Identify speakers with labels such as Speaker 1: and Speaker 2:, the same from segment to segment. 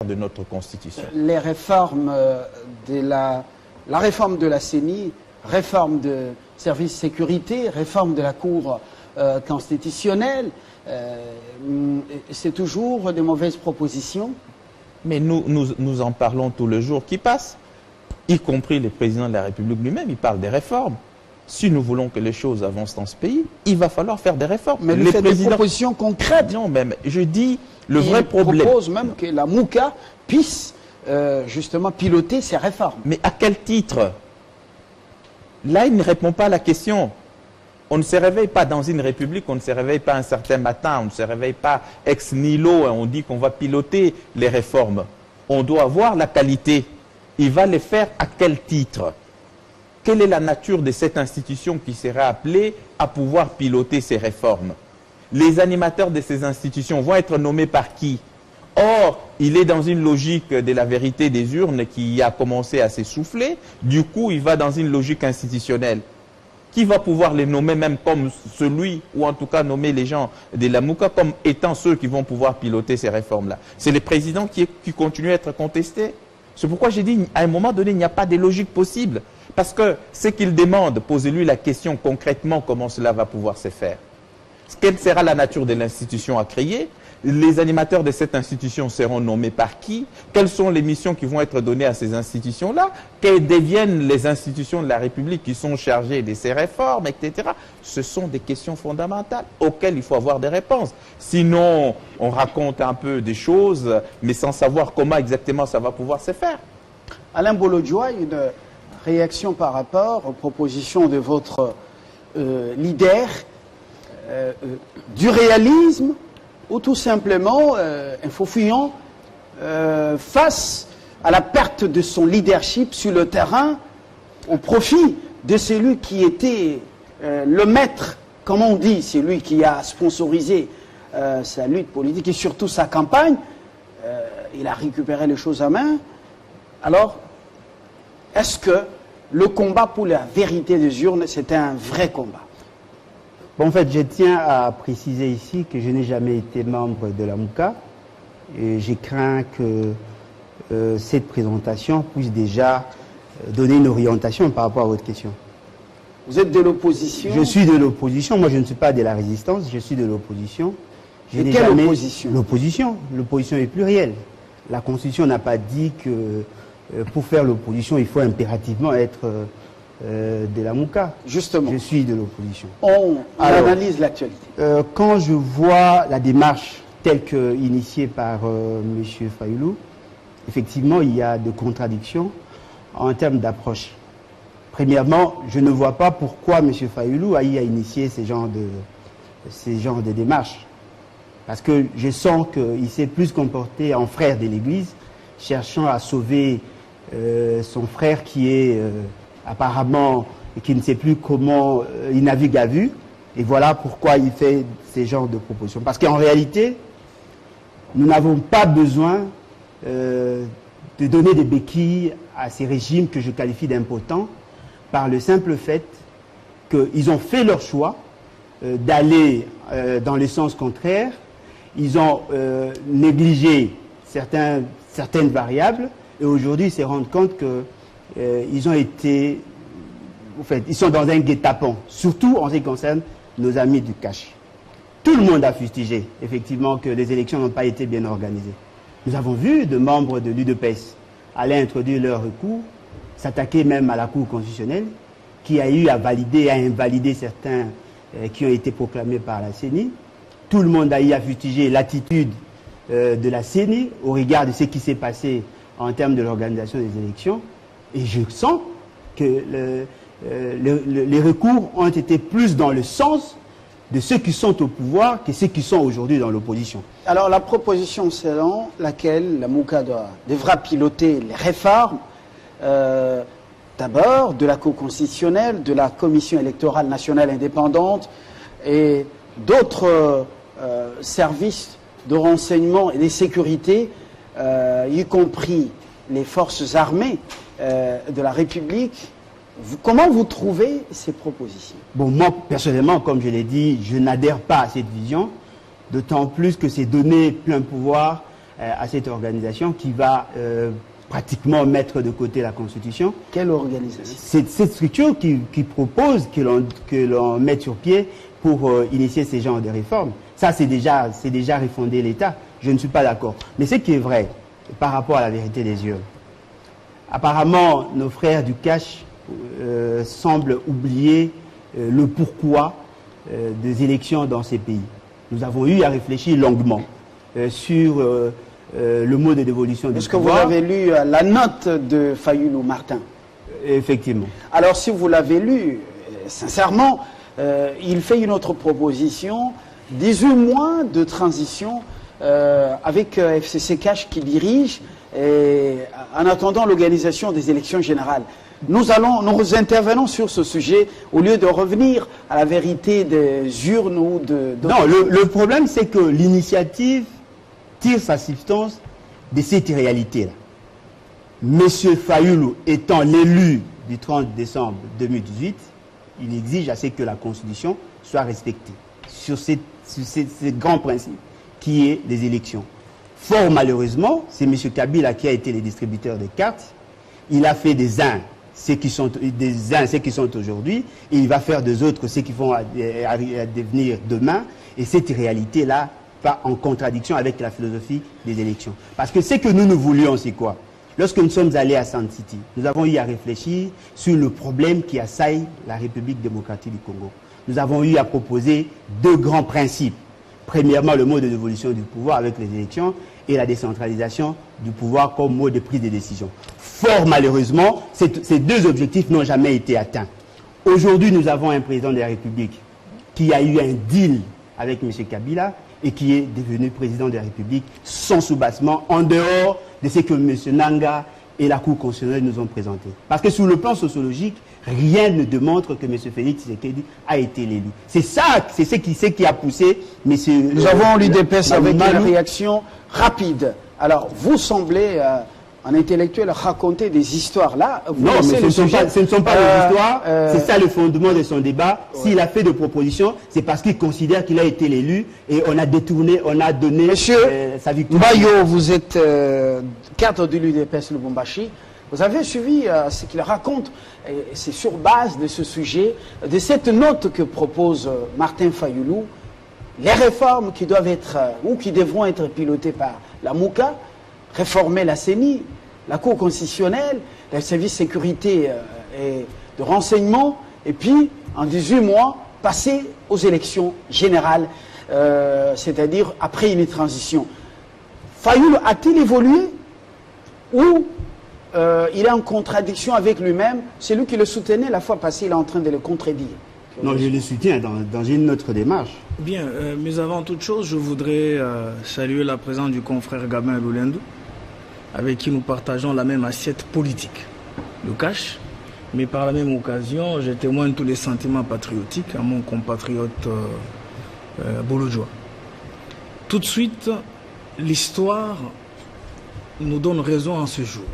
Speaker 1: de notre Constitution.
Speaker 2: Les réformes la réforme de la CENI, réforme de service sécurité, réforme de la Cour constitutionnelle, c'est toujours de mauvaises propositions.
Speaker 1: Mais nous en parlons tous les jours qui passent, y compris le président de la République lui-même, il parle des réformes. Si nous voulons que les choses avancent dans ce pays, il va falloir faire des réformes.
Speaker 2: Mais il fait des propositions concrètes.
Speaker 1: Non, même, je dis, le vrai problème...
Speaker 2: Il propose même que la MOUCA puisse justement piloter ces réformes.
Speaker 1: Mais à quel titre? Là, il ne répond pas à la question. On ne se réveille pas dans une république, on ne se réveille pas un certain matin, on ne se réveille pas ex nihilo et on dit qu'on va piloter les réformes. On doit avoir la qualité. Il va les faire à quel titre? Quelle est la nature de cette institution qui sera appelée à pouvoir piloter ces réformes? Les animateurs de ces institutions vont être nommés par qui? Or, il est dans une logique de la vérité des urnes qui a commencé à s'essouffler. Du coup, il va dans une logique institutionnelle. Qui va pouvoir les nommer même comme celui, ou en tout cas nommer les gens de la MOUCA comme étant ceux qui vont pouvoir piloter ces réformes-là? C'est le président qui continue à être contesté. C'est pourquoi j'ai dit, à un moment donné, il n'y a pas de logique possible. Parce que ce qu'il demande, posez-lui la question concrètement comment cela va pouvoir se faire. Quelle sera la nature de l'institution à créer? Les animateurs de cette institution seront nommés par qui? Quelles sont les missions qui vont être données à ces institutions-là? Quelles deviennent les institutions de la République qui sont chargées de ces réformes, etc. Ce sont des questions fondamentales auxquelles il faut avoir des réponses. Sinon, on raconte un peu des choses, mais sans savoir comment exactement ça va pouvoir se faire.
Speaker 2: Alain Bolodjoa, une réaction par rapport aux propositions de votre leader, du réalisme ou tout simplement un faux fuyant face à la perte de son leadership sur le terrain au profit de celui qui était le maître, comme on dit, celui qui a sponsorisé sa lutte politique et surtout sa campagne. Il a récupéré les choses à main. Alors, est-ce que le combat pour la vérité des urnes, c'était un vrai combat?
Speaker 3: Bon, en fait, je tiens à préciser ici que je n'ai jamais été membre de la MOUCA et j'ai craint que cette présentation puisse déjà donner une orientation par rapport à votre question.
Speaker 2: Vous êtes de l'opposition? Je
Speaker 3: suis de l'opposition. Moi, je ne suis pas de la résistance, je suis de l'opposition.
Speaker 2: Et quelle opposition?
Speaker 3: L'opposition. L'opposition est plurielle. La Constitution n'a pas dit que pour faire l'opposition, il faut impérativement être de la MOUCA.
Speaker 2: Justement.
Speaker 3: Je suis de l'opposition.
Speaker 2: On analyse l'actualité.
Speaker 3: Quand je vois la démarche telle que initiée par M. Fayulu, effectivement, il y a des contradictions en termes d'approche. Premièrement, je ne vois pas pourquoi M. Fayulu a initié ces genres de démarches. Parce que je sens qu'il s'est plus comporté en frère de l'Église, cherchant à sauver son frère qui est apparemment, qui ne sait plus comment il navigue à vue. Et voilà pourquoi il fait ces genres de propositions. Parce qu'en réalité, nous n'avons pas besoin de donner des béquilles à ces régimes que je qualifie d'impotents par le simple fait qu'ils ont fait leur choix d'aller dans le sens contraire. Ils ont négligé certaines variables et aujourd'hui ils se rendent compte qu'ils ont été, en fait, ils sont dans un guet-apens, surtout en ce qui concerne nos amis du cash. Tout le monde a fustigé, effectivement, que les élections n'ont pas été bien organisées. Nous avons vu de membres de l'UDPS aller introduire leur recours, s'attaquer même à la Cour constitutionnelle, qui a eu à valider, à invalider certains qui ont été proclamés par la CENI. Tout le monde a eu à fustiger l'attitude de la CENI au regard de ce qui s'est passé en termes de l'organisation des élections. Et je sens que les recours ont été plus dans le sens de ceux qui sont au pouvoir que ceux qui sont aujourd'hui dans l'opposition.
Speaker 2: Alors la proposition selon laquelle la MOUCA devra piloter les réformes, d'abord de la Cour constitutionnelle, de la Commission électorale nationale indépendante et d'autres services de renseignement et de sécurité, y compris les forces armées de la République. Comment vous trouvez ces propositions?
Speaker 3: Bon, moi, personnellement, comme je l'ai dit, je n'adhère pas à cette vision, d'autant plus que c'est donner plein pouvoir à cette organisation qui va pratiquement mettre de côté la Constitution.
Speaker 2: Quelle organisation?
Speaker 3: C'est cette structure qui propose que l'on mette sur pied pour initier ces genres de réformes. Ça, c'est déjà refonder l'État. Je ne suis pas d'accord. Mais ce qui est vrai, par rapport à la vérité des yeux, apparemment, nos frères du cash semblent oublier le pourquoi des élections dans ces pays. Nous avons eu à réfléchir longuement sur le mode de dévolution du pouvoir.
Speaker 2: Est-ce que vous avez lu la note de Fayulu Martin?
Speaker 3: Effectivement.
Speaker 2: Alors, si vous l'avez lu, sincèrement, il fait une autre proposition, 18 mois de transition avec FCC Cash qui dirige, en attendant l'organisation des élections générales. Nous intervenons sur ce sujet au lieu de revenir à la vérité des urnes ou de...
Speaker 3: Non, le problème, c'est que l'initiative tire sa substance de cette réalité-là. Monsieur Fayulu étant l'élu du 30 décembre 2018, il exige à ce que la Constitution soit respectée sur ces grands principes qui est les élections. Fort malheureusement, c'est M. Kabila qui a été le distributeur des cartes. Il a fait des uns ceux qui sont aujourd'hui, et il va faire des autres ceux qui vont devenir demain. Et cette réalité-là va en contradiction avec la philosophie des élections. Parce que ce que nous voulions, c'est quoi? Lorsque nous sommes allés à Sand City, nous avons eu à réfléchir sur le problème qui assaille la République démocratique du Congo. Nous avons eu à proposer deux grands principes. Premièrement, le mode de dévolution du pouvoir avec les élections et la décentralisation du pouvoir comme mode de prise de décision. Fort malheureusement, ces deux objectifs n'ont jamais été atteints. Aujourd'hui, nous avons un président de la République qui a eu un deal avec M. Kabila et qui est devenu président de la République sans soubassement, en dehors de ce que M. Nanga et la Cour constitutionnelle nous ont présenté. Parce que sur le plan sociologique, rien ne démontre que M. Félix Tshisekedi a été l'élu. C'est ça, c'est ce qui a poussé M.
Speaker 2: Nous avons l'UDPS avec une réaction rapide. Alors, vous semblez, un intellectuel, raconter des histoires là.
Speaker 3: Non, mais ce ne sont pas des histoires. C'est ça le fondement de son débat. Ouais. S'il a fait des propositions, c'est parce qu'il considère qu'il a été l'élu et on a détourné, on a donné sa victoire.
Speaker 2: Bayo, vous êtes cadre de l'UDPS Lubumbashi. Vous avez suivi ce qu'il raconte. C'est sur base de ce sujet, de cette note que propose Martin Fayulu, les réformes qui doivent être ou qui devront être pilotées par la MOUCA, réformer la CENI, la Cour constitutionnelle, le service de sécurité et de renseignement, et puis, en 18 mois, passer aux élections générales, c'est-à-dire après une transition. Fayulu a-t-il évolué ou il est en contradiction avec lui-même? C'est lui qui le soutenait la fois passée, il est en train de le contredire.
Speaker 3: Non, je le soutiens dans une autre démarche.
Speaker 4: Bien, mais avant toute chose, je voudrais saluer la présence du confrère Gabin Loulendu, avec qui nous partageons la même assiette politique, le cash, mais par la même occasion, je témoigne tous les sentiments patriotiques à mon compatriote Bolodjoa. Tout de suite, l'histoire nous donne raison en ce jour.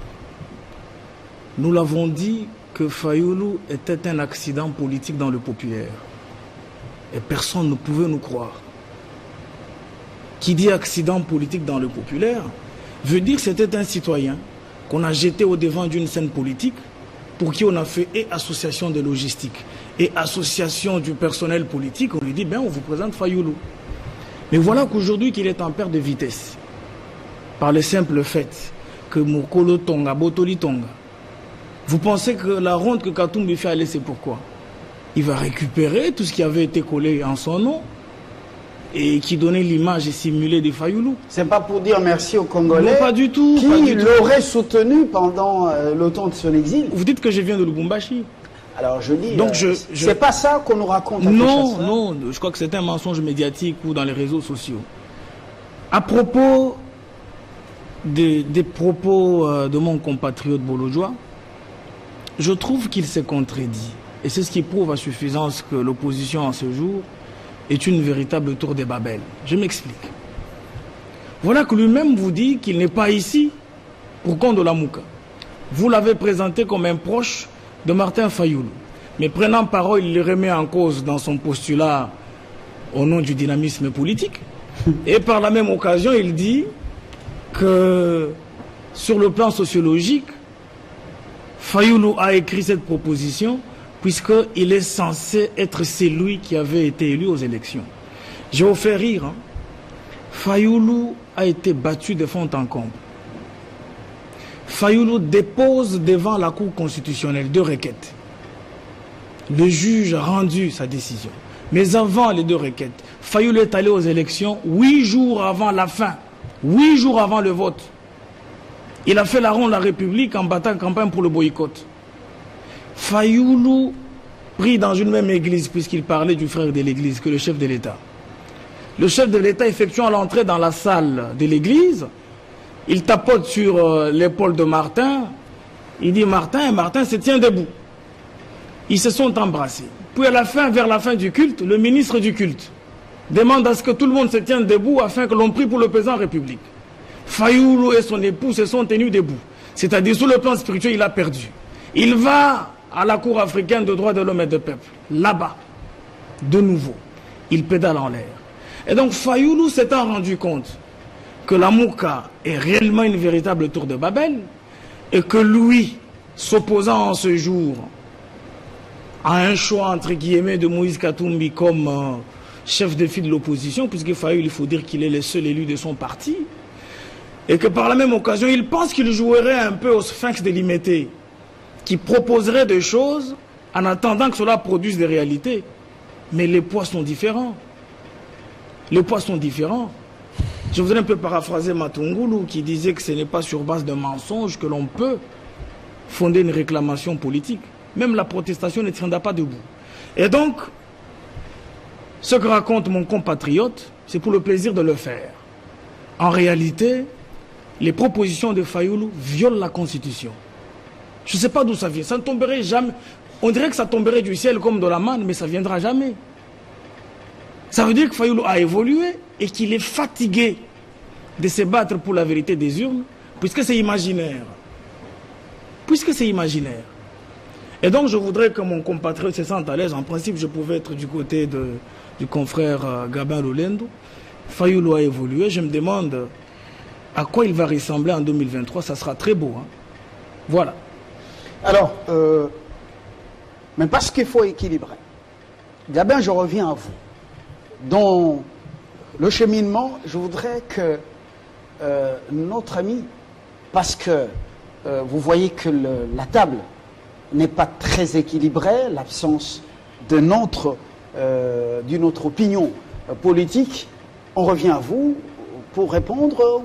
Speaker 4: Nous l'avons dit que Fayulu était un accident politique dans le populaire. Et personne ne pouvait nous croire. Qui dit accident politique dans le populaire veut dire que c'était un citoyen qu'on a jeté au devant d'une scène politique pour qui on a fait et association de logistique et association du personnel politique. On lui dit, ben on vous présente Fayulu. Mais voilà qu'aujourd'hui qu'il est en perte de vitesse. Par le simple fait que Mokolo Tonga, Botoli Tonga. Vous pensez que la ronde que Katumbi fait aller, c'est pourquoi? Il va récupérer tout ce qui avait été collé en son nom et qui donnait l'image simulée de Fayulu.
Speaker 2: C'est pas pour dire merci aux Congolais.
Speaker 4: Non, pas du tout.
Speaker 2: Qui l'aurait soutenu pendant le temps de son exil.
Speaker 4: Vous dites que je viens de Lubumbashi.
Speaker 2: Alors je dis, c'est pas ça qu'on nous raconte.
Speaker 4: Non, je crois que c'est un mensonge médiatique ou dans les réseaux sociaux. À propos des propos de mon compatriote Bolodjoa, je trouve qu'il s'est contredit. Et c'est ce qui prouve à suffisance que l'opposition en ce jour est une véritable tour de Babel. Je m'explique. Voilà que lui-même vous dit qu'il n'est pas ici pour compte de la MOUCA. Vous l'avez présenté comme un proche de Martin Fayulu. Mais prenant parole, il le remet en cause dans son postulat au nom du dynamisme politique. Et par la même occasion, il dit que sur le plan sociologique, Fayoulou a écrit cette proposition puisqu'il est censé être celui qui avait été élu aux élections. Je vais vous faire rire. Hein. Fayoulou a été battu de fond en comble. Fayoulou dépose devant la Cour constitutionnelle 2 requêtes. Le juge a rendu sa décision. Mais avant les 2 requêtes, Fayoulou est allé aux élections 8 jours avant la fin, 8 jours avant le vote. Il a fait la ronde de la République en battant campagne pour le boycott. Fayoulou prit dans une même église, puisqu'il parlait du frère de l'église, que le chef de l'État. Le chef de l'État effectuant l'entrée dans la salle de l'église, il tapote sur l'épaule de Martin. Il dit Martin, et Martin se tient debout. Ils se sont embrassés. Puis à la fin, vers la fin du culte, le ministre du culte demande à ce que tout le monde se tienne debout afin que l'on prie pour le président de la République. Fayoulou et son épouse se sont tenus debout. C'est-à-dire, sur le plan spirituel, il a perdu. Il va à la Cour africaine de droits de l'homme et de peuple. Là-bas, de nouveau, il pédale en l'air. Et donc, Fayoulou s'étant rendu compte que la Mouka est réellement une véritable tour de Babel et que lui, s'opposant en ce jour à un choix, entre guillemets, de Moïse Katumbi comme chef de file de l'opposition, puisque Fayoulou, il faut dire qu'il est le seul élu de son parti, et que par la même occasion, il pense qu'il jouerait un peu au sphinx de Limété, qui proposerait des choses en attendant que cela produise des réalités. Mais les poids sont différents. Les poids sont différents. Je voudrais un peu paraphraser Matungulu qui disait que ce n'est pas sur base de mensonges que l'on peut fonder une réclamation politique. Même la protestation ne tiendra pas debout. Et donc, ce que raconte mon compatriote, c'est pour le plaisir de le faire. En réalité, les propositions de Fayoulou violent la Constitution. Je ne sais pas d'où ça vient. Ça ne tomberait jamais. On dirait que ça tomberait du ciel comme de la manne, mais ça ne viendra jamais. Ça veut dire que Fayoulou a évolué et qu'il est fatigué de se battre pour la vérité des urnes, puisque c'est imaginaire. Puisque c'est imaginaire. Et donc je voudrais que mon compatriote se sente à l'aise. En principe, je pouvais être du côté du confrère Gabin Lolendo. Fayoulou a évolué. Je me demande à quoi il va ressembler en 2023. Ça sera très beau. Hein. Voilà.
Speaker 2: Alors, mais parce qu'il faut équilibrer. Gabin, je reviens à vous. Dans le cheminement, je voudrais que notre ami, parce que vous voyez que la table n'est pas très équilibrée, l'absence d'une autre opinion politique, on revient à vous pour répondre.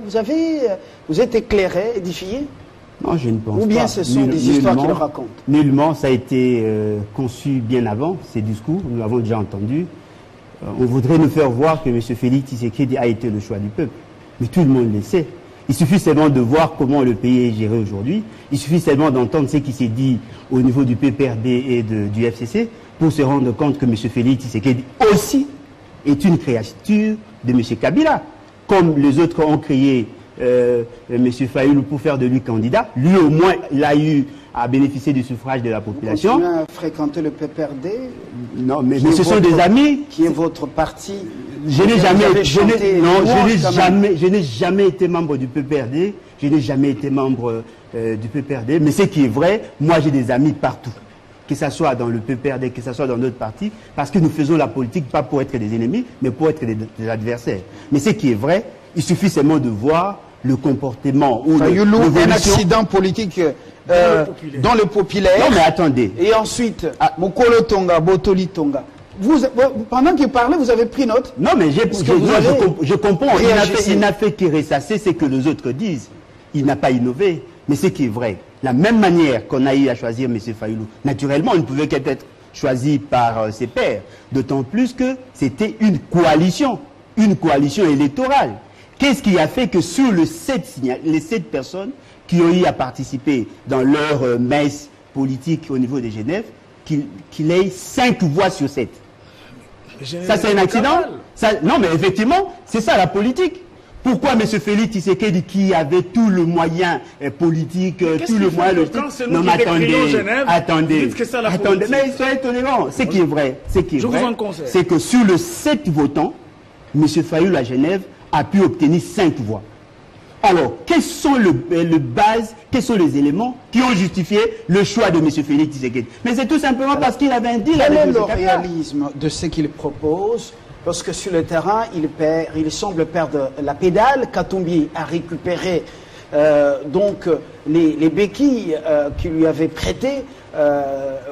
Speaker 2: Vous êtes éclairé, édifié?
Speaker 3: Non, je ne pense pas.
Speaker 2: Ou bien ce sont des histoires qu'il raconte?
Speaker 3: Nullement, ça a été conçu bien avant, ces discours, nous l'avons déjà entendu. On voudrait nous faire voir que M. Félix Tshisekedi a été le choix du peuple. Mais tout le monde le sait. Il suffit seulement de voir comment le pays est géré aujourd'hui. Il suffit seulement d'entendre ce qui s'est dit au niveau du PPRD et du FCC pour se rendre compte que M. Félix Tshisekedi aussi est une créature de M. Kabila. Comme les autres ont créé M. Fayoulou pour faire de lui candidat, lui au moins il a eu à bénéficier du suffrage de la population.
Speaker 2: Vous continuez à fréquenter le PPRD?
Speaker 3: Non, mais ce sont des amis.
Speaker 2: Qui est votre parti?
Speaker 3: Je n'ai jamais été membre du PPRD. Je n'ai jamais été membre du PPRD. Mais ce qui est vrai, moi j'ai des amis partout. Que ce soit dans le PPRD, que ce soit dans d'autres partis. Parce que nous faisons la politique pas pour être des ennemis, mais pour être des adversaires. Mais ce qui est vrai, il suffit seulement de voir le comportement ou
Speaker 2: un accident politique dans le populaire.
Speaker 3: Non mais attendez.
Speaker 2: Et ensuite, Mokolo Tonga, Botoli Tonga. Pendant qu'il parlait, vous avez pris note?
Speaker 3: Non mais je comprends. Il n'a fait que ressasser ce que les autres disent. Il n'a pas innové. Mais ce qui est vrai, la même manière qu'on a eu à choisir M. Fayoulou, naturellement, il ne pouvait qu'être choisi par ses pairs. D'autant plus que c'était une coalition électorale. Qu'est-ce qui a fait que sur les 7 personnes qui ont eu à participer dans leur messe politique au niveau de Genève, qu'il ait 5 voix sur 7? Ça, c'est un accident? Non, mais effectivement, c'est ça la politique. Pourquoi M. Félix Tshisekedi, qui avait tout le moyen politique, tout le moyen...
Speaker 4: Non, mais attendez,
Speaker 3: mais soyez tolérants. Ce qui est vrai, c'est que sur les 7 votants, M. Fayoulou à Genève a pu obtenir 5 voix. Alors, quels sont quels sont les éléments qui ont justifié le choix de M. Félix Tshisekedi? Mais c'est tout simplement parce qu'il avait un deal
Speaker 2: Quel
Speaker 3: avec
Speaker 2: est
Speaker 3: M.
Speaker 2: le
Speaker 3: Kabila.
Speaker 2: réalisme de ce qu'il propose? Parce que sur le terrain, il semble perdre la pédale. Katumbi a récupéré les béquilles qu'il lui avait prêtées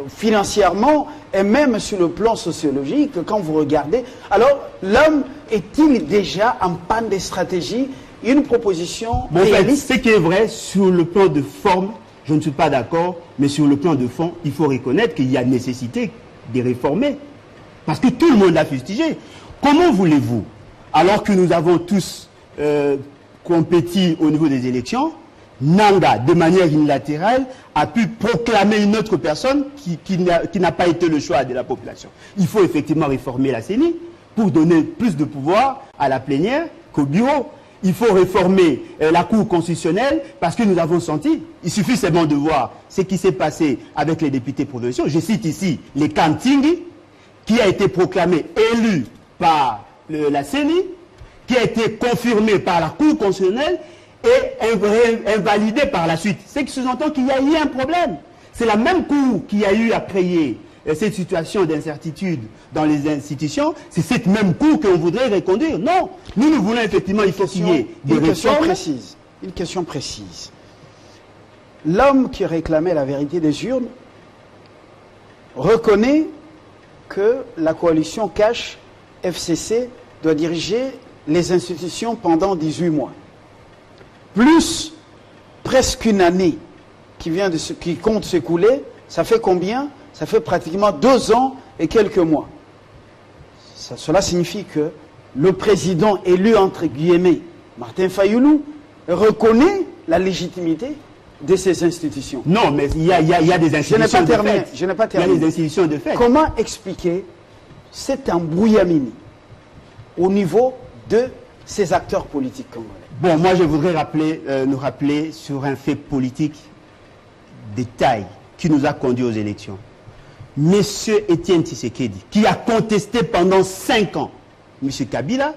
Speaker 2: financièrement et même sur le plan sociologique, quand vous regardez. Alors, l'homme est-il déjà en panne de stratégie? Une proposition réaliste?
Speaker 3: Ce qui est vrai, sur le plan de forme, je ne suis pas d'accord, mais sur le plan de fond, il faut reconnaître qu'il y a nécessité de réformer. Parce que tout le monde l'a fustigé. Comment voulez-vous, alors que nous avons tous compétit au niveau des élections, Nanga, de manière unilatérale, a pu proclamer une autre personne qui n'a pas été le choix de la population. Il faut effectivement réformer la CENI pour donner plus de pouvoir à la plénière qu'au bureau. Il faut réformer la Cour constitutionnelle parce que nous avons senti, il suffit seulement de voir ce qui s'est passé avec les députés provinciaux. Je cite ici les Kantingi, qui a été proclamé élu par la CENI, qui a été confirmé par la Cour constitutionnelle et invalidé par la suite. C'est que sous-entend qu'il y a eu un problème. C'est la même Cour qui a eu à créer cette situation d'incertitude dans les institutions. C'est cette même Cour qu'on voudrait reconduire. Non, nous voulons effectivement, il faut qu'il y ait des réformes.
Speaker 2: Une question précise. L'homme qui réclamait la vérité des urnes reconnaît que la coalition Cash FCC doit diriger les institutions pendant 18 mois. Plus presque une année qui compte s'écouler, ça fait combien? Ça fait pratiquement 2 ans et quelques mois. Cela signifie que le président élu, entre guillemets, Martin Fayoulou, reconnaît la légitimité de ces institutions.
Speaker 3: Non, mais il y a des institutions de fait.
Speaker 2: Je n'ai pas terminé.
Speaker 3: Il y a des institutions de fait.
Speaker 2: Comment expliquer cet embrouillamini au niveau de ces acteurs politiques congolais?
Speaker 3: Bon, moi je voudrais nous rappeler sur un fait politique de taille qui nous a conduits aux élections. Monsieur Étienne Tshisekedi, qui a contesté pendant 5 ans Monsieur Kabila,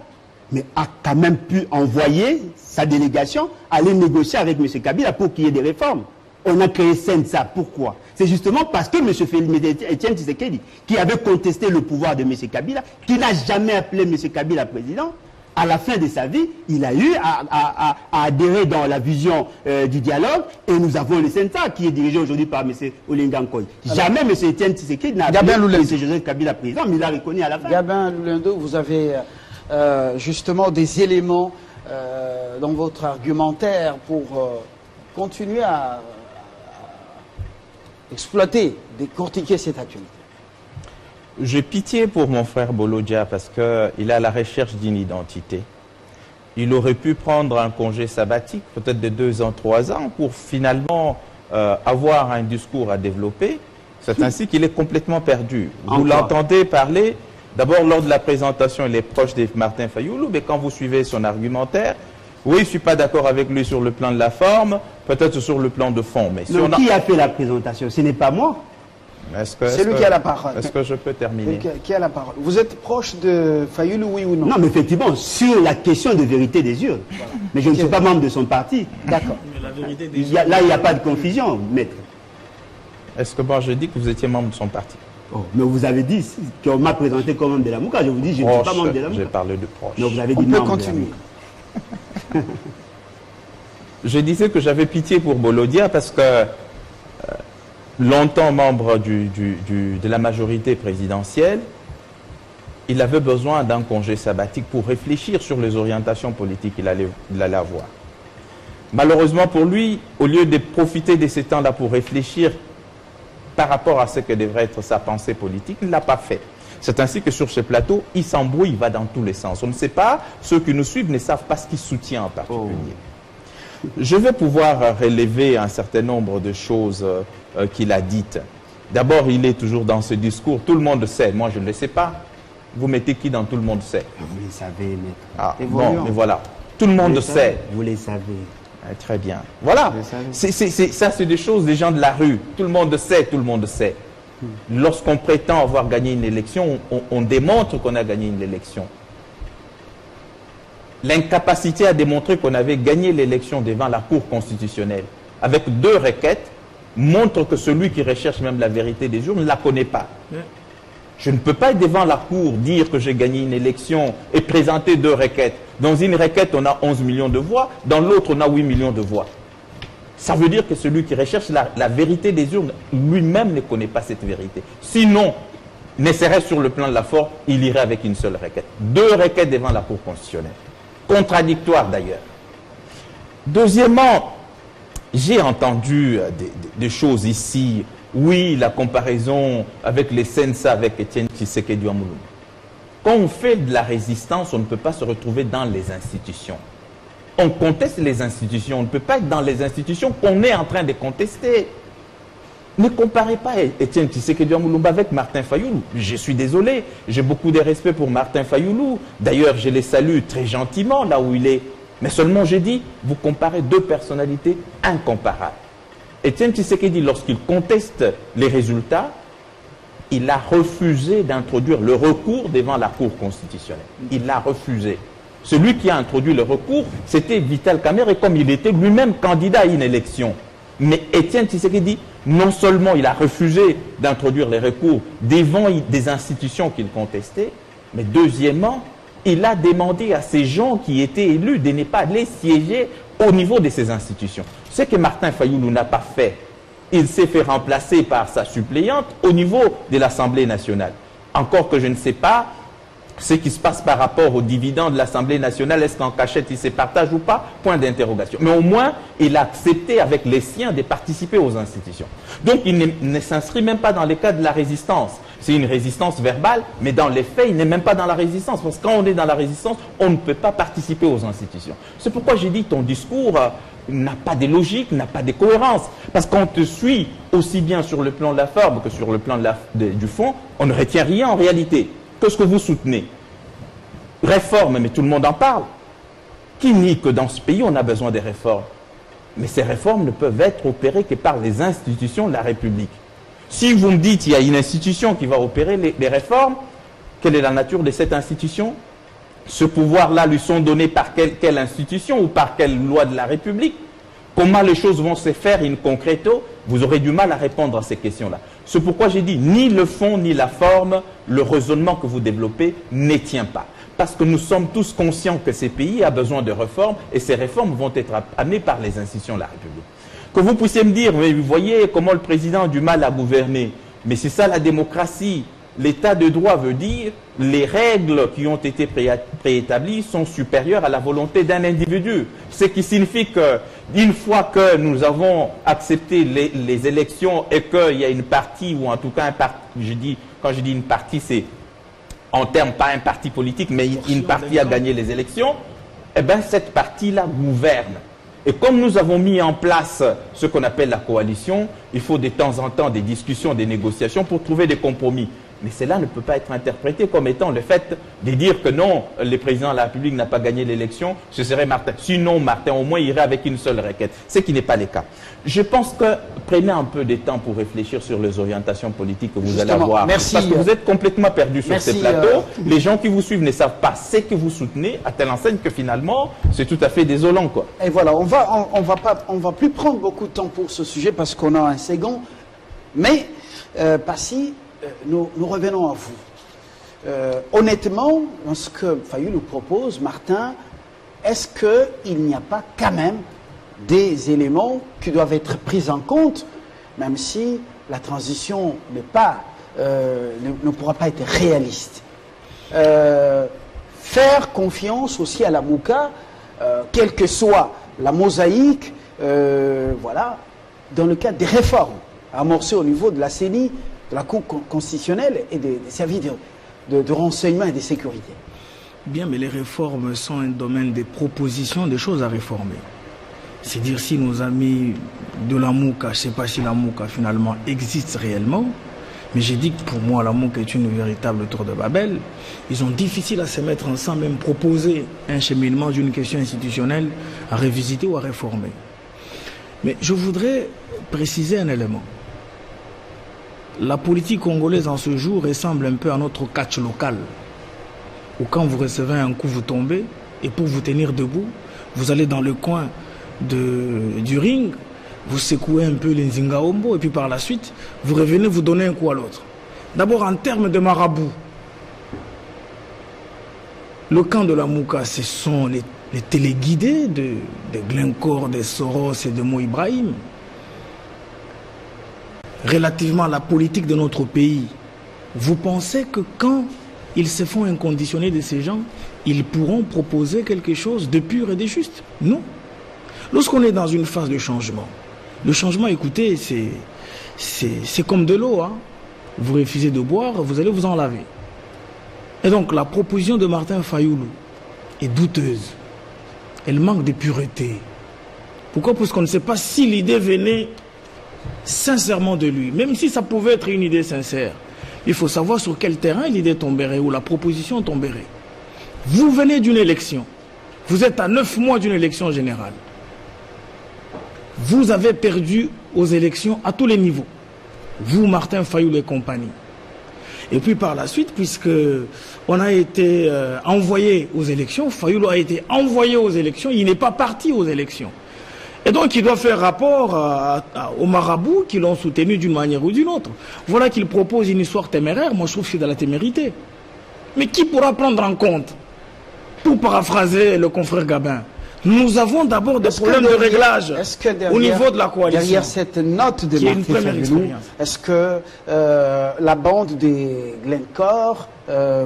Speaker 3: mais a quand même pu envoyer sa délégation aller négocier avec Monsieur Kabila pour qu'il y ait des réformes. On a créé Sensa. Pourquoi? C'est justement parce que M. Étienne Tshisekedi, qui avait contesté le pouvoir de M. Kabila, qui n'a jamais appelé M. Kabila président, à la fin de sa vie, il a eu à adhérer dans la vision du dialogue, et nous avons le Sensa qui est dirigé aujourd'hui par M. Olinga Nkoy. Jamais M. Étienne Tshisekedi n'a appelé M. Joseph Kabila président, mais il l'a reconnu à la fin.
Speaker 2: Gabin Lulendo, vous avez justement des éléments dans votre argumentaire pour continuer à exploiter, décortiquer cette actualité.
Speaker 1: J'ai pitié pour mon frère Bolodia parce qu'il est à la recherche d'une identité. Il aurait pu prendre un congé sabbatique, peut-être de 2 ans, 3 ans, pour finalement avoir un discours à développer. C'est ainsi qu'il est complètement perdu. Vous l'entendez parler, d'abord lors de la présentation, il est proche de Martin Fayoulou, mais quand vous suivez son argumentaire, oui, je ne suis pas d'accord avec lui sur le plan de la forme, peut-être sur le plan de fond. Mais
Speaker 3: si qui a fait la présentation? Ce n'est pas moi.
Speaker 2: C'est lui qui a la parole.
Speaker 1: Est-ce que je peux terminer?
Speaker 2: Qui a la parole? Vous êtes proche de Fayoulou, oui ou non?
Speaker 3: Non, mais effectivement, sur la question de vérité des urnes. Voilà. Mais je ne suis pas membre de son parti.
Speaker 2: D'accord.
Speaker 3: Là, il n'y a pas de confusion, maître.
Speaker 1: Est-ce que moi je dis que vous étiez membre de son parti?
Speaker 3: Oh, mais vous avez dit qu'on m'a présenté comme membre de la Mouka. Je vous dis, je ne suis pas membre de la Mouka.
Speaker 1: J'ai parlé de proche.
Speaker 3: Donc vous avez dit
Speaker 2: on peut continuer.
Speaker 1: Je disais que j'avais pitié pour Bolodia parce que longtemps membre de la majorité présidentielle, il avait besoin d'un congé sabbatique pour réfléchir sur les orientations politiques qu'il allait avoir. Malheureusement pour lui, au lieu de profiter de ces temps-là pour réfléchir par rapport à ce que devrait être sa pensée politique, il ne l'a pas fait. C'est ainsi que sur ce plateau, il s'embrouille, il va dans tous les sens. On ne sait pas, ceux qui nous suivent ne savent pas ce qu'il soutient en particulier. Oh. Je vais pouvoir relever un certain nombre de choses qu'il a dites. D'abord, il est toujours dans ce discours, tout le monde sait, moi je ne le sais pas. Vous mettez qui dans tout le monde sait?
Speaker 3: Vous les savez, maître.
Speaker 1: Ah, bon, mais voilà, tout le monde sait.
Speaker 3: Vous les savez.
Speaker 1: Ah, très bien. Voilà, ça c'est des choses des gens de la rue. Tout le monde sait, tout le monde sait. Lorsqu'on prétend avoir gagné une élection, on démontre qu'on a gagné une élection. l'incapacité à démontrer qu'on avait gagné l'élection devant la Cour constitutionnelle avec 2 requêtes montre que celui qui recherche même la vérité des urnes ne la connaît pas. Je ne peux pas être devant la Cour dire que j'ai gagné une élection et présenter 2 requêtes. Dans une requête, on a 11 millions de voix, dans l'autre, on a 8 millions de voix. Ça veut dire que celui qui recherche la vérité des urnes, lui-même ne connaît pas cette vérité. Sinon, ne serait-ce sur le plan de la forme, il irait avec une seule requête. 2 requêtes devant la Cour constitutionnelle. Contradictoire d'ailleurs. Deuxièmement, j'ai entendu des choses ici. Oui, la comparaison avec les Sensa, avec Étienne Tshisekedi Amulumba. Quand on fait de la résistance, on ne peut pas se retrouver dans les institutions. On conteste les institutions. On ne peut pas être dans les institutions qu'on est en train de contester. Ne comparez pas Étienne Tshisekedi Amulumba avec Martin Fayoulou. Je suis désolé, j'ai beaucoup de respect pour Martin Fayoulou. D'ailleurs, je les salue très gentiment là où il est. Mais seulement, j'ai dit, vous comparez 2 personnalités incomparables. Étienne Tshisekedi, lorsqu'il conteste les résultats, il a refusé d'introduire le recours devant la Cour constitutionnelle. Il l'a refusé. Celui qui a introduit le recours, c'était Vital Kamerhe, et comme il était lui-même candidat à une élection. Mais Étienne Tshisekedi, non seulement il a refusé d'introduire les recours devant des institutions qu'il contestait, mais deuxièmement, il a demandé à ces gens qui étaient élus de ne pas aller siéger au niveau de ces institutions. Ce que Martin Fayoulou n'a pas fait, il s'est fait remplacer par sa suppléante au niveau de l'Assemblée nationale. Encore que je ne sais pas ce qui se passe par rapport aux dividendes de l'Assemblée nationale, est-ce qu'en cachette il se partage ou pas? Point d'interrogation. Mais au moins, il a accepté avec les siens de participer aux institutions. Donc il ne s'inscrit même pas dans le cadre de la résistance. C'est une résistance verbale, mais dans les faits, il n'est même pas dans la résistance. Parce que quand on est dans la résistance, on ne peut pas participer aux institutions. C'est pourquoi j'ai dit ton discours n'a pas de logique, n'a pas de cohérence. Parce qu'on te suit aussi bien sur le plan de la forme que sur le plan du fond, on ne retient rien en réalité. Qu'est-ce que vous soutenez? Réforme, mais tout le monde en parle. Qui nie que dans ce pays, on a besoin des réformes? Mais ces réformes ne peuvent être opérées que par les institutions de la République. Si vous me dites qu'il y a une institution qui va opérer les réformes, quelle est la nature de cette institution? Ce pouvoir-là lui sont donnés par quelle institution ou par quelle loi de la République? Comment les choses vont se faire in concreto? Vous aurez du mal à répondre à ces questions-là. C'est pourquoi j'ai dit, ni le fond ni la forme, le raisonnement que vous développez ne tient pas. Parce que nous sommes tous conscients que ces pays ont besoin de réformes et ces réformes vont être amenées par les institutions de la République. Que vous puissiez me dire, mais vous voyez comment le président a du mal à gouverner. Mais c'est ça la démocratie. L'état de droit veut dire les règles qui ont été préétablies sont supérieures à la volonté d'un individu. Ce qui signifie qu'une fois que nous avons accepté les élections et qu'il y a une partie, ou en tout cas un parti, quand je dis une partie, c'est en termes pas un parti politique, mais une partie a gagné les élections, eh bien cette partie-là gouverne. Et comme nous avons mis en place ce qu'on appelle la coalition, il faut de temps en temps des discussions, des négociations pour trouver des compromis. Mais cela ne peut pas être interprété comme étant le fait de dire que non, le président de la République n'a pas gagné l'élection, ce serait Martin. Sinon, Martin au moins irait avec une seule requête, ce qui n'est pas le cas. Je pense que prenez un peu de temps pour réfléchir sur les orientations politiques que vous allez avoir. Merci. Parce que vous êtes complètement perdu sur ces plateaux. Les gens qui vous suivent ne savent pas ce que vous soutenez, à telle enseigne que finalement, c'est tout à fait désolant, quoi.
Speaker 2: Et voilà, on va plus prendre beaucoup de temps pour ce sujet parce qu'on a un second. Mais, Passy, nous revenons à vous. Honnêtement, dans ce que Fayoulou nous propose, Martin, est-ce qu'il n'y a pas quand même des éléments qui doivent être pris en compte, même si la transition ne pourra pas être réaliste? Faire confiance aussi à la Mouka, quelle que soit la mosaïque, voilà, dans le cadre des réformes amorcées au niveau de la CENI, de la Cour constitutionnelle et des services de renseignement et de sécurité.
Speaker 4: Bien, mais les réformes sont un domaine des propositions, des choses à réformer. C'est dire si nos amis de la Mouka, je ne sais pas si la Mouka finalement existe réellement, mais j'ai dit que pour moi la Mouka est une véritable tour de Babel. Ils ont difficile à se mettre ensemble, même proposer un cheminement d'une question institutionnelle à révisiter ou à réformer. Mais je voudrais préciser un élément. La politique congolaise en ce jour ressemble un peu à notre catch local, où quand vous recevez un coup, vous tombez, Et pour vous tenir debout, vous allez dans le coin du ring, vous secouez un peu les Nzingaombo, et puis par la suite, vous revenez vous donner un coup à l'autre. D'abord, en termes de marabout, le camp de la Mouka, ce sont les téléguidés de Glencore, de Soros et de Mo Ibrahim. Relativement à la politique de notre pays, vous pensez que quand ils se font inconditionner de ces gens, ils pourront proposer quelque chose de pur et de juste? Non. Lorsqu'on est dans une phase de changement, le changement, écoutez, c'est comme de l'eau. Hein. Vous refusez de boire, vous allez vous en laver. Et donc la proposition de Martin Fayoulou est douteuse. Elle manque de pureté. Pourquoi? Parce qu'on ne sait pas si l'idée venait sincèrement de lui. Même si ça pouvait être une idée sincère. Il faut savoir sur quel terrain l'idée tomberait ou la proposition tomberait. Vous venez d'une élection. Vous êtes à 9 mois d'une élection générale. Vous avez perdu aux élections à tous les niveaux. Vous, Martin Fayoulou et compagnie. Et puis par la suite, puisque on a été envoyé aux élections, Fayoulou a été envoyé aux élections, il n'est pas parti aux élections. Et donc il doit faire rapport aux marabouts qui l'ont soutenu d'une manière ou d'une autre. Voilà qu'il propose une histoire téméraire, moi je trouve que c'est de la témérité. Mais qui pourra prendre en compte? Pour paraphraser le confrère Gabin, nous avons d'abord des problèmes de réglage au niveau de la coalition.
Speaker 2: Derrière cette note de Martin Fayoulou, est-ce que la bande des Glencore,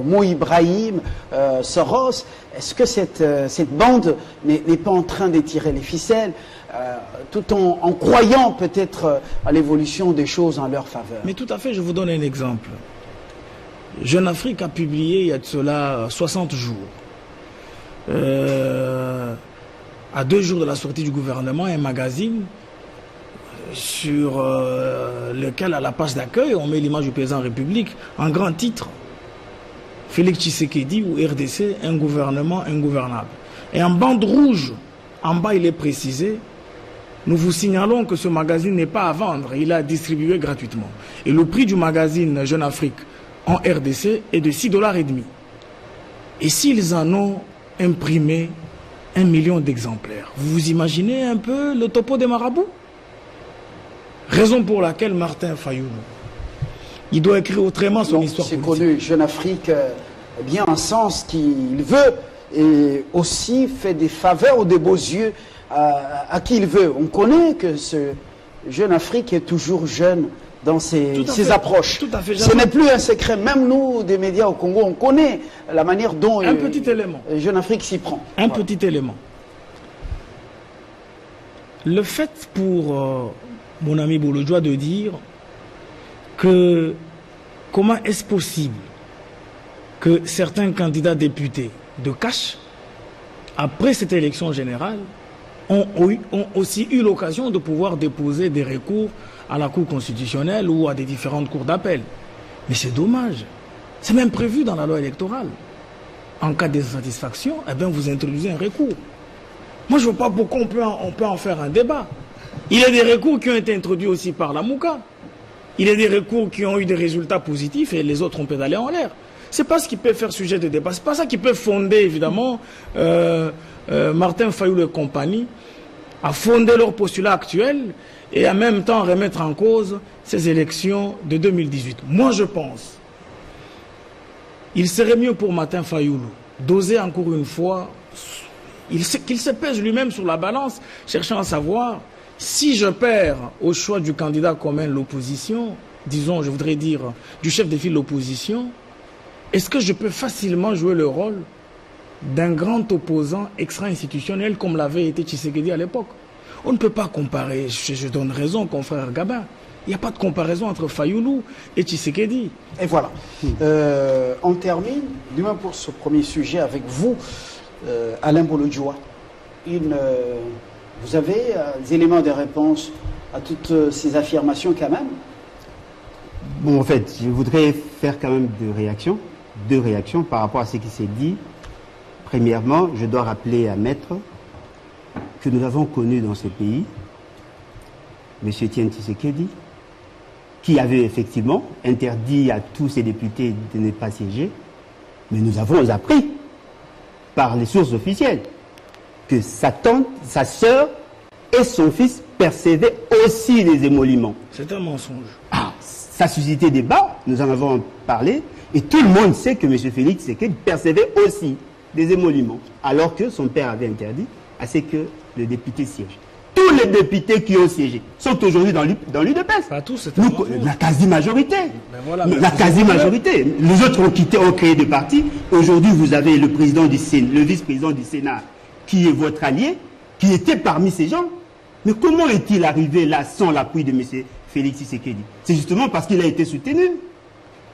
Speaker 2: Mo Ibrahim, Soros, est-ce que cette bande n'est pas en train d'étirer les ficelles tout en croyant peut-être à l'évolution des choses en leur faveur?
Speaker 4: Mais tout à fait, je vous donne un exemple. Jeune Afrique a publié il y a de cela 60 jours. À 2 jours de la sortie du gouvernement, un magazine sur lequel, à la page d'accueil, on met l'image du président de la République en grand titre. Félix Tshisekedi ou RDC, un gouvernement ingouvernable. Et en bande rouge, en bas, il est précisé, nous vous signalons que ce magazine n'est pas à vendre, il est distribué gratuitement. Et le prix du magazine Jeune Afrique en RDC est de 6,5 $. Et s'ils en ont imprimé 1 million d'exemplaires. Vous vous imaginez un peu le topo des marabouts? Raison pour laquelle Martin Fayoulou, il doit écrire autrement son histoire politique.
Speaker 2: C'est connu, Jeune Afrique, bien en sens qu'il veut et aussi fait des faveurs ou des beaux yeux à qui il veut. On connaît que ce Jeune Afrique est toujours jeune dans ses approches.
Speaker 4: Tout à fait,
Speaker 2: ce n'est plus un secret. Même nous, des médias au Congo, on connaît la manière dont Jeune Afrique s'y prend.
Speaker 4: Petit élément. Le fait pour mon ami Bolodjoa de dire que comment est-ce possible que certains candidats députés de Cash, après cette élection générale, ont aussi eu l'occasion de pouvoir déposer des recours à la Cour constitutionnelle ou à des différentes cours d'appel. Mais c'est dommage. C'est même prévu dans la loi électorale. En cas d'insatisfaction, eh bien, vous introduisez un recours. Moi, je ne vois pas pourquoi on peut en faire un débat. Il y a des recours qui ont été introduits aussi par la Mouka. Il y a des recours qui ont eu des résultats positifs et les autres ont pédalé en l'air. Ce n'est pas ce qui peut faire sujet de débat. Ce n'est pas ça qui peut fonder, évidemment, Martin Fayoulou et compagnie, à fonder leur postulat actuel et en même temps remettre en cause ces élections de 2018. Moi, je pense il serait mieux pour Martin Fayoulou d'oser encore une fois qu'il se pèse lui-même sur la balance, cherchant à savoir si je perds au choix du candidat commun de l'opposition, disons, je voudrais dire, du chef de file de l'opposition, est-ce que je peux facilement jouer le rôle d'un grand opposant extra-institutionnel comme l'avait été Tshisekedi à l'époque? On ne peut pas comparer, je donne raison, confrère Gabin. Il n'y a pas de comparaison entre Fayoulou et Tshisekedi.
Speaker 2: Et voilà. On termine, du moins pour ce premier sujet, avec vous, Alain Bolodjoa. Vous avez des éléments de réponse à toutes ces affirmations quand même?
Speaker 3: Bon, en fait, je voudrais faire quand même deux réactions par rapport à ce qui s'est dit. Premièrement, je dois rappeler à Maître que nous avons connu dans ce pays M. Etienne Tshisekedi, qui avait effectivement interdit à tous ses députés de ne pas siéger, mais nous avons appris par les sources officielles que sa tante, sa sœur et son fils percevaient aussi les émoluments.
Speaker 4: C'est un mensonge.
Speaker 3: Ah, ça a suscité débat, nous en avons parlé, et tout le monde sait que M. Félix Tshisekedi percevait aussi des émoluments, alors que son père avait interdit à ce que le député siège. Tous les députés qui ont siégé sont aujourd'hui dans l'UDPS.
Speaker 4: Pas tous, c'est un mensonge.
Speaker 3: La quasi-majorité.
Speaker 4: Voilà,
Speaker 3: la quasi-majorité. Les autres ont créé des partis. Aujourd'hui, vous avez le président du Sénat, le vice-président du Sénat, qui est votre allié, qui était parmi ces gens. Mais comment est-il arrivé là sans l'appui de M. Félix Tshisekedi? C'est justement parce qu'il a été soutenu.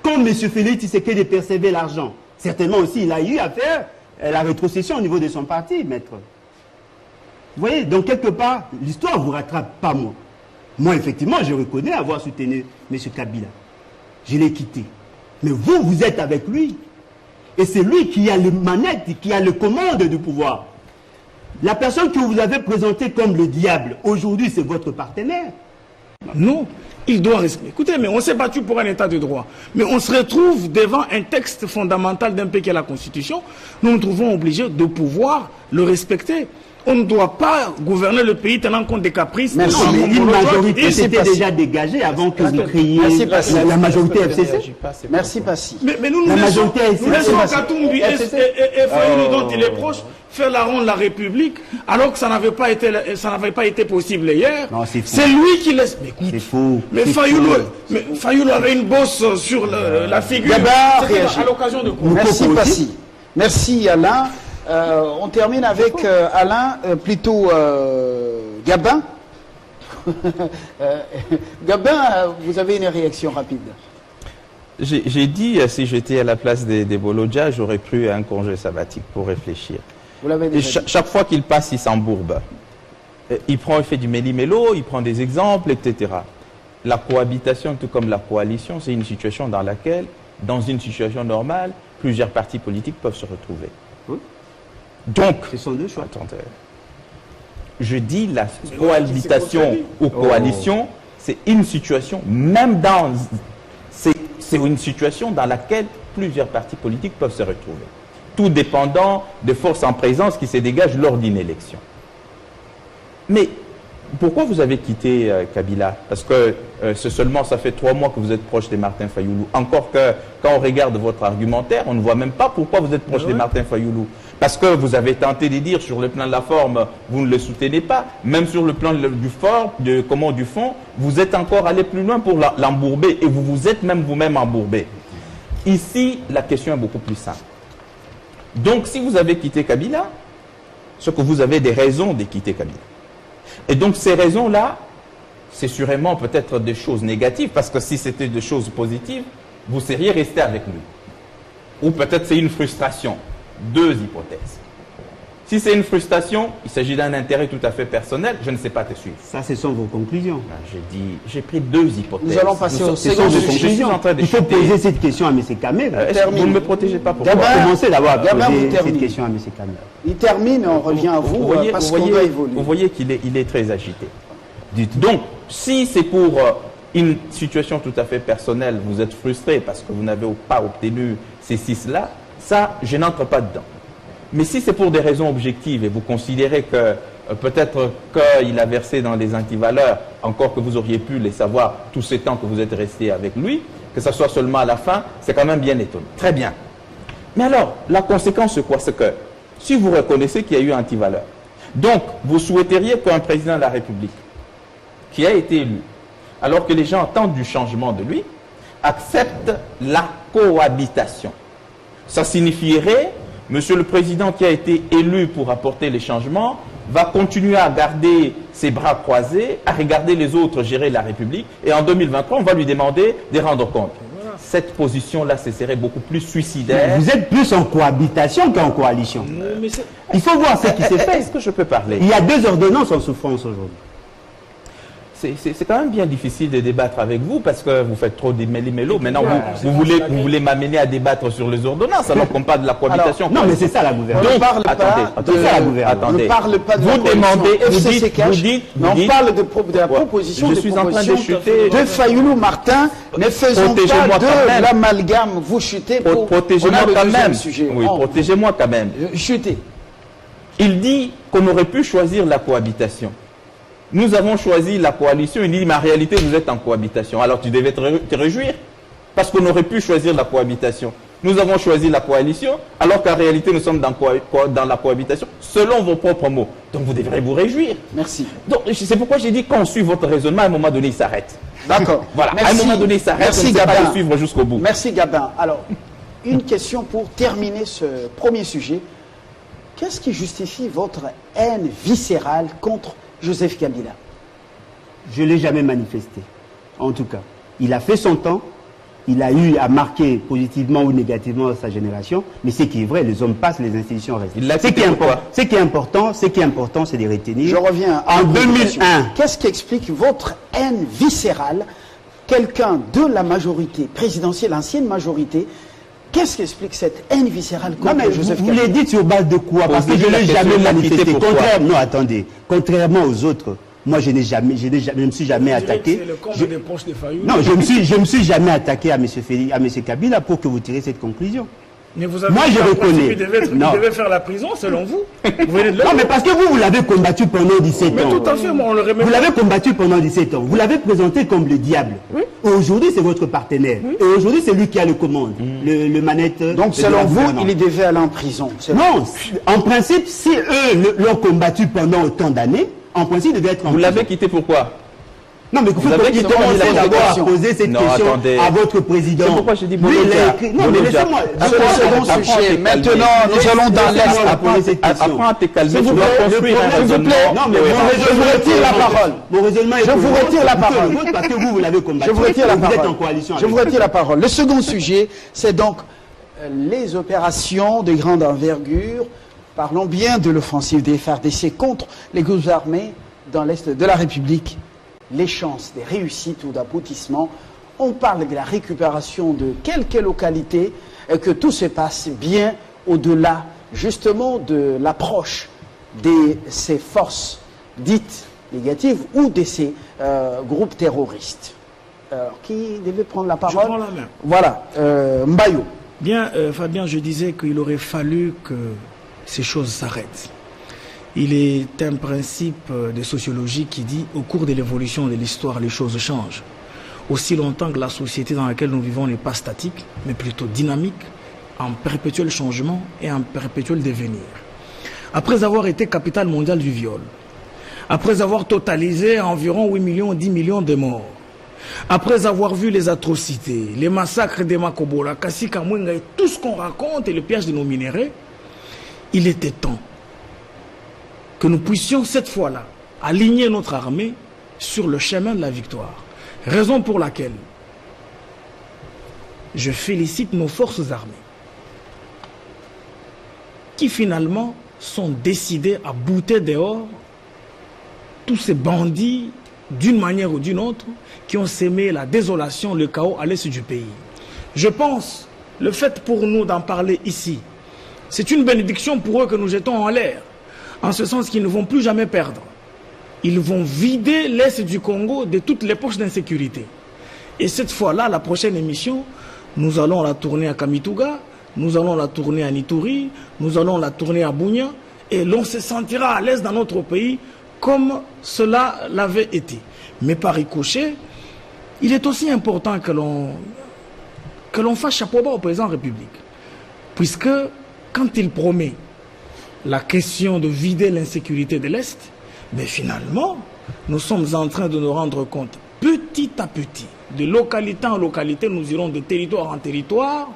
Speaker 3: Quand M. Félix Tshisekedi percevait l'argent, certainement aussi il a eu à faire la rétrocession au niveau de son parti, maître. Vous voyez, donc quelque part, l'histoire ne vous rattrape pas moi. Moi, effectivement, je reconnais avoir soutenu M. Kabila. Je l'ai quitté. Mais vous, vous êtes avec lui. Et c'est lui qui a le manette, qui a le commande du pouvoir. La personne que vous avez présentée comme le diable, aujourd'hui, c'est votre partenaire.
Speaker 4: Non, il doit respecter. Écoutez, mais on s'est battu pour un état de droit. Mais on se retrouve devant un texte fondamental d'un pays qui est la Constitution. Nous nous trouvons obligés de pouvoir le respecter. On ne doit pas gouverner le pays tenant compte des caprices.
Speaker 2: Merci.
Speaker 3: Non, mais une majorité s'était déjà dégagée avant que vous créiez la majorité FCC.
Speaker 2: Merci, Passy.
Speaker 4: Mais nous,
Speaker 3: La majorité
Speaker 4: nous laissons
Speaker 3: FCC.
Speaker 4: Katumbi et Fayoulou dont il est proche faire la ronde de la République, alors que ça n'avait pas été possible hier.
Speaker 3: Non, c'est faux.
Speaker 4: C'est lui qui laisse. Mais écoute,
Speaker 3: C'est faux.
Speaker 4: mais
Speaker 3: C'est
Speaker 4: Fayoulou avait une bosse sur la figure.
Speaker 2: Gabin
Speaker 4: C'était
Speaker 2: réagit.
Speaker 4: à l'occasion de quoi?
Speaker 2: Merci, Passy. Merci, Alain. On termine avec Alain, plutôt Gabin. Gabin, vous avez une réaction rapide.
Speaker 1: J'ai dit, si j'étais à la place des Bolodja, j'aurais pris un congé sabbatique pour réfléchir.
Speaker 2: Vous l'avez
Speaker 1: Et
Speaker 2: déjà dit.
Speaker 1: chaque fois qu'il passe, il s'embourbe. Il fait du méli-mélo, il prend des exemples, etc. La cohabitation, tout comme la coalition, c'est une situation dans laquelle, dans une situation normale, plusieurs partis politiques peuvent se retrouver.
Speaker 3: Oui.
Speaker 1: Donc,
Speaker 3: Ce sont deux choix.
Speaker 1: attendez, je dis la cohabitation ou coalition, c'est une situation, même dans... C'est une situation dans laquelle plusieurs partis politiques peuvent se retrouver. Tout dépendant des forces en présence qui se dégagent lors d'une élection. Mais pourquoi vous avez quitté Kabila? Parce que ça fait 3 mois que vous êtes proche de Martin Fayoulou. Encore que, quand on regarde votre argumentaire, on ne voit même pas pourquoi vous êtes proche de Martin Fayoulou. Parce que vous avez tenté de dire, sur le plan de la forme, vous ne le soutenez pas. Même sur le plan du fond, vous êtes encore allé plus loin pour l'embourber. Et vous vous êtes même vous-même embourbé. Ici, la question est beaucoup plus simple. Donc, si vous avez quitté Kabila, c'est que vous avez des raisons de quitter Kabila. Et donc ces raisons-là, c'est sûrement peut-être des choses négatives, parce que si c'était des choses positives, vous seriez resté avec lui. Ou peut-être c'est une frustration. 2 hypothèses. Si c'est une frustration, il s'agit d'un intérêt tout à fait personnel, je ne sais pas te suivre.
Speaker 3: Ça, ce sont vos conclusions.
Speaker 1: J'ai pris 2 hypothèses.
Speaker 2: Nous allons passer au
Speaker 3: Ce sont
Speaker 2: second
Speaker 3: vos
Speaker 2: sujet.
Speaker 3: conclusions. Il faut poser cette question à M. Kamel.
Speaker 1: Vous ne me protégez pas, pourquoi?
Speaker 2: Gabin,
Speaker 3: Commencez d'abord à
Speaker 2: Gabin,
Speaker 3: poser
Speaker 2: vous terminez.
Speaker 3: cette question à M. Kamel.
Speaker 2: Il termine et on revient à vous, parce qu'on doit évoluer.
Speaker 1: Vous voyez qu'il est très agité. Donc, si c'est pour une situation tout à fait personnelle, vous êtes frustré parce que vous n'avez pas obtenu ces 6-là, ça, je n'entre pas dedans. Mais si c'est pour des raisons objectives et vous considérez que peut-être qu'il a versé dans les antivaleurs, encore que vous auriez pu les savoir tous ces temps que vous êtes resté avec lui, que ça soit seulement à la fin, c'est quand même bien étonnant. Très bien. Mais alors, la conséquence c'est quoi? C'est que si vous reconnaissez qu'il y a eu antivaleur, donc vous souhaiteriez qu'un président de la République qui a été élu, alors que les gens attendent du changement de lui, accepte la cohabitation. Ça signifierait, Monsieur le Président qui a été élu pour apporter les changements, va continuer à garder ses bras croisés, à regarder les autres gérer la République, et en 2023, on va lui demander de rendre compte. Cette position-là, ce serait beaucoup plus suicidaire.
Speaker 3: Vous êtes plus en cohabitation qu'en coalition. Il faut voir ce qui s'est fait.
Speaker 1: Est-ce que je peux parler?
Speaker 3: Il y a 2 ordonnances en souffrance aujourd'hui.
Speaker 1: C'est quand même bien difficile de débattre avec vous parce que vous faites trop des méli-mélo. Maintenant, vous voulez m'amener à débattre sur les ordonnances alors qu'on parle de la cohabitation.
Speaker 3: Alors, non, mais c'est ça la gouvernance.
Speaker 2: On parle
Speaker 1: Attendez.
Speaker 2: ne parle pas de
Speaker 1: vous
Speaker 2: la
Speaker 1: demandez,
Speaker 2: on parle de la proposition
Speaker 1: je suis en train de chuter.
Speaker 2: de Fayoulou Martin. Ne faisons pas de l'amalgame. Vous chutez pour
Speaker 1: protégez-moi quand même.
Speaker 2: Sujet.
Speaker 1: Oui, protégez-moi quand même.
Speaker 2: Chutez.
Speaker 1: Il dit qu'on aurait pu choisir la cohabitation. Nous avons choisi la coalition. Il dit, mais en réalité, vous êtes en cohabitation. Alors tu devais te réjouir parce qu'on aurait pu choisir la cohabitation. Nous avons choisi la coalition alors qu'en réalité, nous sommes dans la cohabitation selon vos propres mots. Donc vous devrez vous réjouir.
Speaker 2: Merci.
Speaker 1: Donc c'est pourquoi j'ai dit qu'on suit votre raisonnement, à un moment donné, il s'arrête.
Speaker 2: D'accord.
Speaker 1: Voilà.
Speaker 2: Merci.
Speaker 1: À un moment donné, il s'arrête.
Speaker 2: Merci,
Speaker 1: on ne sait pas
Speaker 2: Gabin.
Speaker 1: le suivre jusqu'au bout.
Speaker 2: Merci Gabin. Alors, une question pour terminer ce premier sujet. Qu'est-ce qui justifie votre haine viscérale contre Joseph Kabila?
Speaker 3: Je ne l'ai jamais manifesté, en tout cas. Il a fait son temps, il a eu à marquer positivement ou négativement sa génération, mais ce qui est vrai, les hommes passent, les institutions restent. Ce qui est important, c'est de retenir.
Speaker 2: Je reviens
Speaker 3: en 2001.
Speaker 2: Qu'est-ce qui explique votre haine viscérale? Quelqu'un de la majorité présidentielle, l'ancienne majorité, qu'est-ce qui explique cette haine viscérale contre Joseph Kabila?
Speaker 3: Vous l'avez dit sur base de quoi? Parce que je ne l'ai jamais manifesté. Contrairement aux autres, moi je ne me suis jamais attaqué.
Speaker 4: C'est le camp des proches de Fayoulou.
Speaker 3: Non, je me suis jamais attaqué à M. Kabila pour que vous tirez cette conclusion.
Speaker 4: Mais vous avez
Speaker 3: Moi, je reconnais.
Speaker 4: Il devait faire la prison, selon vous.
Speaker 3: Non, mais parce que vous l'avez combattu pendant 17 ans.
Speaker 4: Mais tout à fait, moi, on le remet.
Speaker 3: Vous l'avez combattu pendant 17 ans. Vous l'avez présenté comme le diable.
Speaker 4: Oui.
Speaker 3: Aujourd'hui, c'est votre partenaire. Oui. Et aujourd'hui, c'est lui qui a le commande, le manette.
Speaker 2: Donc, selon vous, il devait aller en prison.
Speaker 3: Non, en principe, si eux l'ont combattu pendant autant d'années, en principe, il devait être en prison.
Speaker 1: Vous l'avez quitté pourquoi?
Speaker 3: Non, mais vous avez commencé d'abord à poser cette question à votre président.
Speaker 1: C'est pourquoi je dis
Speaker 3: lui, il a écrit. Non, mais laissez-moi.
Speaker 2: Second sujet. Maintenant, nous allons dans l'Est.
Speaker 1: Apprends à te calmer.
Speaker 2: S'il vous plaît. Non, mais je vous retire la parole.
Speaker 3: Mon raisonnement est
Speaker 2: je vous retire la parole.
Speaker 3: Parce que vous l'avez combattu.
Speaker 2: Je vous retire la parole.
Speaker 3: Vous êtes en coalition.
Speaker 2: Je vous retire la parole. Le second sujet, c'est donc les opérations de grande envergure. Parlons bien de l'offensive des FARDC contre les groupes armés dans l'Est de la République. Les chances des réussites ou d'aboutissements. On parle de la récupération de quelques localités et que tout se passe bien au-delà justement de l'approche de ces forces dites négatives ou de ces groupes terroristes. Qui devait prendre la parole?
Speaker 4: Je prends la main.
Speaker 2: Voilà, Mbayo.
Speaker 4: Bien, Fabien, je disais qu'il aurait fallu que ces choses s'arrêtent. Il est un principe de sociologie qui dit au cours de l'évolution de l'histoire, les choses changent. Aussi longtemps que la société dans laquelle nous vivons n'est pas statique, mais plutôt dynamique, en perpétuel changement et en perpétuel devenir. Après avoir été capitale mondiale du viol, après avoir totalisé environ 8 millions, 10 millions de morts, après avoir vu les atrocités, les massacres des Makobola, Kassika Mwenga et tout ce qu'on raconte et le piège de nos minéraux, il était temps que nous puissions cette fois-là aligner notre armée sur le chemin de la victoire. Raison pour laquelle je félicite nos forces armées qui finalement sont décidées à bouter dehors tous ces bandits d'une manière ou d'une autre qui ont sémé la désolation, le chaos à l'est du pays. Je pense, le fait pour nous d'en parler ici, c'est une bénédiction pour eux que nous jetons en l'air. En ce sens qu'ils ne vont plus jamais perdre. Ils vont vider l'Est du Congo de toutes les poches d'insécurité. Et cette fois-là, la prochaine émission, nous allons la tourner à Kamituga, nous allons la tourner à Nituri, nous allons la tourner à Bunia, et l'on se sentira à l'aise dans notre pays comme cela l'avait été. Mais par ricochet, il est aussi important que l'on fasse chapeau bas au président de la République. Puisque quand il promet la question de vider l'insécurité de l'Est, mais finalement, nous sommes en train de nous rendre compte, petit à petit, de localité en localité, nous irons de territoire en territoire,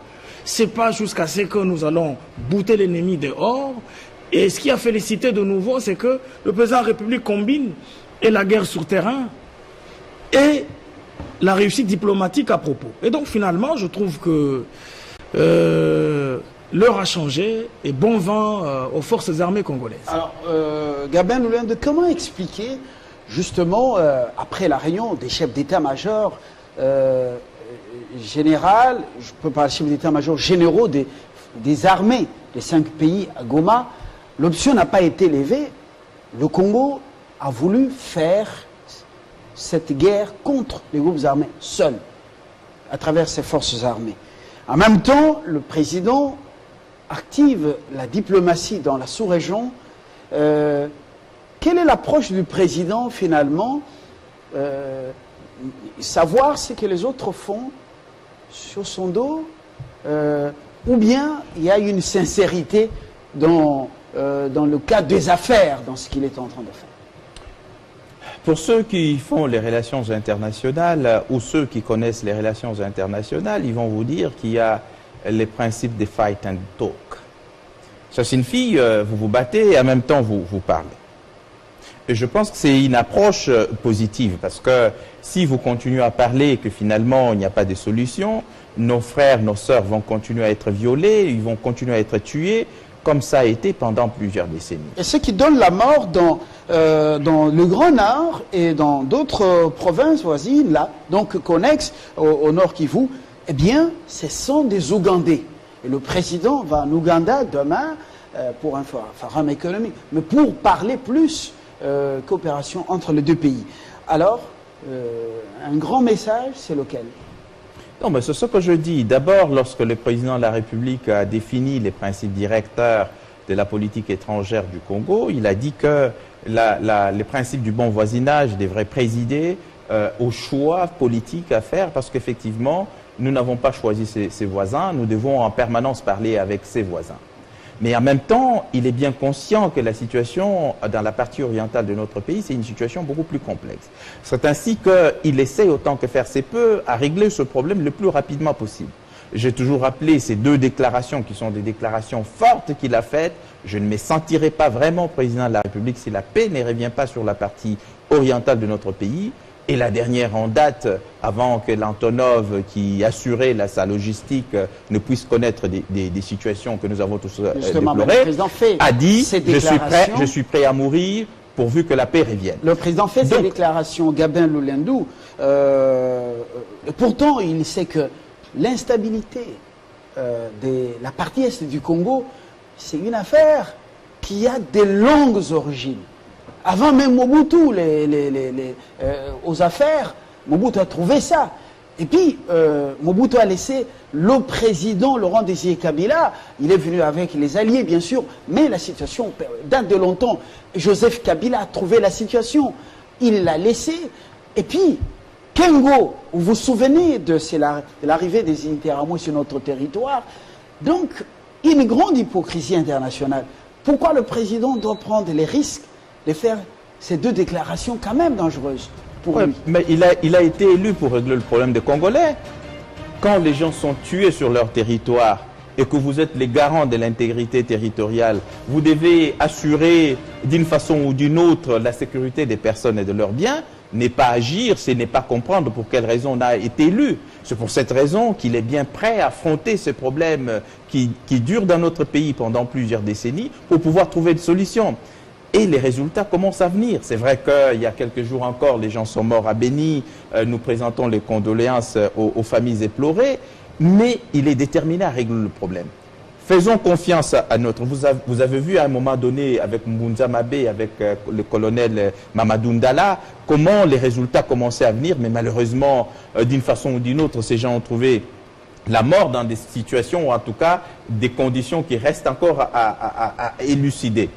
Speaker 4: c'est pas jusqu'à ce que nous allons bouter l'ennemi dehors. Et ce qui a félicité de nouveau, c'est que le président de la République combine et la guerre sur terrain et la réussite diplomatique à propos. Et donc finalement, je trouve que l'heure a changé et bon vent aux forces armées congolaises.
Speaker 2: Alors, Gabin Loulende, comment expliquer justement, après la réunion des chefs d'état-major général, je peux parler chefs d'état-major généraux des armées des 5 pays à Goma, l'option n'a pas été levée. Le Congo a voulu faire cette guerre contre les groupes armés seul, à travers ses forces armées. En même temps, le président active la diplomatie dans la sous-région. Quelle est l'approche du président finalement? Savoir ce que les autres font sur son dos, ou bien il y a une sincérité dans le cadre des affaires, dans ce qu'il est en train de faire?
Speaker 1: Pour ceux qui font les relations internationales ou ceux qui connaissent les relations internationales, ils vont vous dire qu'il y a les principes des fight and talk. Ça signifie, vous vous battez et en même temps vous parlez. Et je pense que c'est une approche positive parce que si vous continuez à parler et que finalement il n'y a pas de solution, nos frères, nos sœurs vont continuer à être violés, ils vont continuer à être tués, comme ça a été pendant plusieurs décennies.
Speaker 2: Et ce qui donne la mort dans le Grand Nord et dans d'autres provinces voisines, là, donc connexes au Nord Kivu, eh bien, ce sont des Ougandais. Et le président va en Ouganda demain pour un forum économique, mais pour parler plus coopération entre les deux pays. Alors, un grand message, c'est lequel?
Speaker 1: Non, mais c'est ce que je dis. D'abord, lorsque le président de la République a défini les principes directeurs de la politique étrangère du Congo, il a dit que les principes du bon voisinage devraient présider au choix politique à faire parce qu'effectivement, nous n'avons pas choisi ses voisins, nous devons en permanence parler avec ses voisins. Mais en même temps, il est bien conscient que la situation dans la partie orientale de notre pays, c'est une situation beaucoup plus complexe. C'est ainsi qu'il essaie autant que faire se peut à régler ce problème le plus rapidement possible. J'ai toujours rappelé ces 2 déclarations qui sont des déclarations fortes qu'il a faites. Je ne me sentirai pas vraiment président de la République si la paix ne revient pas sur la partie orientale de notre pays. Et la dernière en date, avant que l'Antonov, qui assurait sa logistique, ne puisse connaître des situations que nous avons tous déplorées, a dit « Je suis prêt à mourir pourvu que la paix revienne ».
Speaker 2: Le président fait ces déclarations, Gabin Loulendu. Pourtant, il sait que l'instabilité de la partie est du Congo, c'est une affaire qui a de longues origines. Avant même Mobutu, aux affaires, Mobutu a trouvé ça. Et puis, Mobutu a laissé le président Laurent Désiré Kabila. Il est venu avec les alliés, bien sûr, mais la situation date de longtemps. Joseph Kabila a trouvé la situation. Il l'a laissé. Et puis, Kengo, vous vous souvenez de l'arrivée des Interahamwe sur notre territoire. Donc, une grande hypocrisie internationale. Pourquoi le président doit prendre les risques de faire ces 2 déclarations quand même dangereuses pour lui?
Speaker 1: Mais il a été élu pour régler le problème des Congolais. Quand les gens sont tués sur leur territoire et que vous êtes les garants de l'intégrité territoriale, vous devez assurer d'une façon ou d'une autre la sécurité des personnes et de leurs biens. N'est pas agir, ce n'est pas comprendre pour quelle raison on a été élu. C'est pour cette raison qu'il est bien prêt à affronter ce problème qui dure dans notre pays pendant plusieurs décennies pour pouvoir trouver une solution. Et les résultats commencent à venir. C'est vrai qu'il y a quelques jours encore, les gens sont morts à Béni. Nous présentons les condoléances aux familles éplorées. Mais il est déterminé à régler le problème. Faisons confiance à notre... Vous avez vu à un moment donné avec Mbunza Mabé, avec le colonel Mamadou Ndala, comment les résultats commençaient à venir. Mais malheureusement, d'une façon ou d'une autre, ces gens ont trouvé la mort dans des situations, ou en tout cas des conditions qui restent encore à élucider.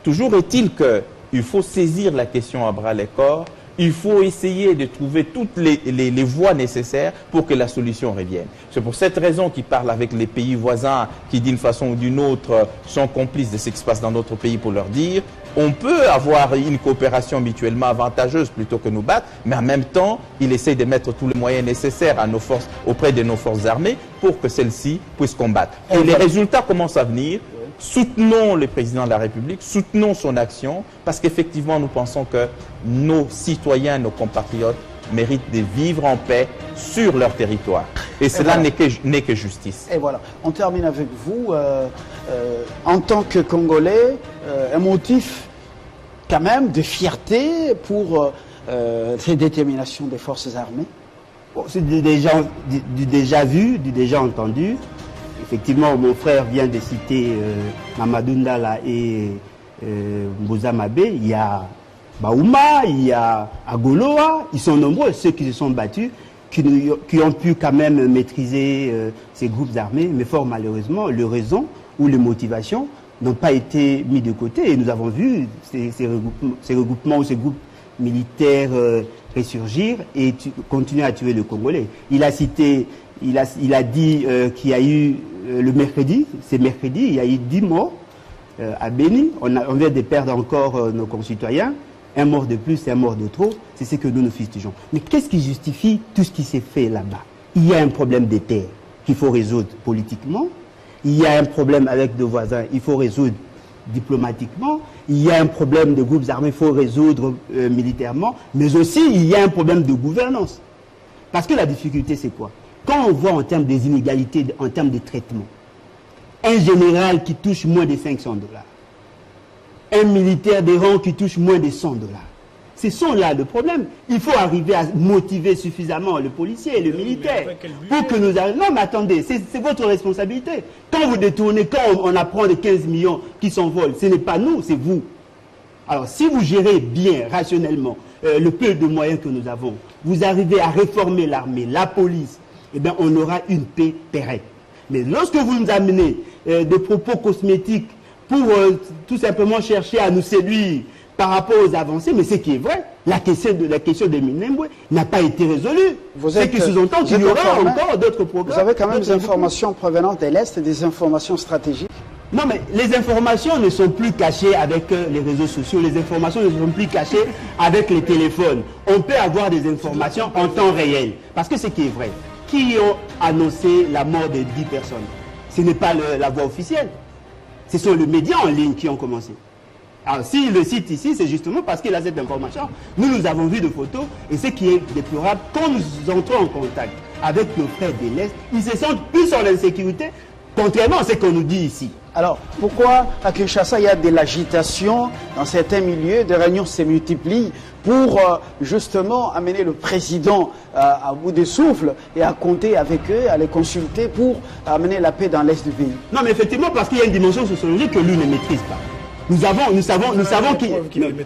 Speaker 1: Toujours est-il qu'il faut saisir la question à bras-le-corps, il faut essayer de trouver toutes les voies nécessaires pour que la solution revienne. C'est pour cette raison qu'il parle avec les pays voisins qui, d'une façon ou d'une autre, sont complices de ce qui se passe dans notre pays pour leur dire on peut avoir une coopération mutuellement avantageuse plutôt que nous battre, mais en même temps, il essaie de mettre tous les moyens nécessaires à nos forces, auprès de nos forces armées pour que celles-ci puissent combattre. Et les résultats commencent à venir. Soutenons le président de la République, soutenons son action, parce qu'effectivement, nous pensons que nos citoyens, nos compatriotes méritent de vivre en paix sur leur territoire. Et cela n'est que justice.
Speaker 2: Et voilà, on termine avec vous. En tant que Congolais, un motif quand même de fierté pour cette détermination des forces armées?
Speaker 3: Bon, c'est du déjà vu, du déjà entendu. Effectivement, mon frère vient de citer Mamadou Ndala et Mbosa Mabé. Il y a Baouma, il y a Agoloa. Ils sont nombreux, ceux qui se sont battus, qui ont pu quand même maîtriser ces groupes armés. Mais fort malheureusement, les raisons ou les motivations n'ont pas été mis de côté. Et nous avons vu ces regroupements ou ces groupes militaires ressurgir et continuer à tuer le Congolais. Il a cité, il a dit qu'il y a eu le mercredi, c'est mercredi, il y a eu 10 morts à Béni. On vient de perdre encore nos concitoyens. Un mort de plus, un mort de trop, c'est ce que nous fustigeons. Mais qu'est-ce qui justifie tout ce qui s'est fait là-bas? Il y a un problème de terre qu'il faut résoudre politiquement. Il y a un problème avec nos voisins, il faut résoudre diplomatiquement. Il y a un problème de groupes armés, il faut résoudre militairement. Mais aussi, il y a un problème de gouvernance. Parce que la difficulté, c'est quoi? Quand on voit en termes des inégalités, en termes de traitement, un général qui touche moins de $500, un militaire des rangs qui touche moins de $100, ce sont là le problème. Il faut arriver à motiver suffisamment le policier et le militaire pour que nous arrivions. Non, mais attendez, c'est votre responsabilité. Quand vous détournez, quand on apprend les 15 millions qui s'envolent, ce n'est pas nous, c'est vous. Alors, si vous gérez bien, rationnellement, le peu de moyens que nous avons, vous arrivez à réformer l'armée, la police, eh bien, on aura une paix pérenne. Mais lorsque vous nous amenez des propos cosmétiques pour tout simplement chercher à nous séduire par rapport aux avancées, mais ce qui est vrai, la question de Minembwe n'a pas été résolue. Ce qui sous-entend qu'il y aura encore d'autres programmes.
Speaker 2: Vous avez quand même des informations provenant de l'Est, des informations stratégiques?
Speaker 3: Non, mais les informations ne sont plus cachées avec les réseaux sociaux, les informations ne sont plus cachées avec les téléphones. On peut avoir des informations en temps réel. Parce que ce qui est vrai, qui ont annoncé la mort de 10 personnes? Ce n'est pas la voie officielle. Ce sont les médias en ligne qui ont commencé. Alors, s'il le cite ici, c'est justement parce qu'il a cette information. Nous avons vu de photos, et ce qui est déplorable, quand nous entrons en contact avec nos frères de l'Est, ils se sentent plus en insécurité, contrairement à ce qu'on nous dit ici.
Speaker 2: Alors, pourquoi à Kinshasa, il y a de l'agitation dans certains milieux, des réunions se multiplient pour justement amener le président à bout de souffle et à compter avec eux, à les consulter pour amener la paix dans l'Est du pays? Non,
Speaker 3: mais effectivement, parce qu'il y a une dimension sociologique que lui ne maîtrise pas. Nous savons qu'il...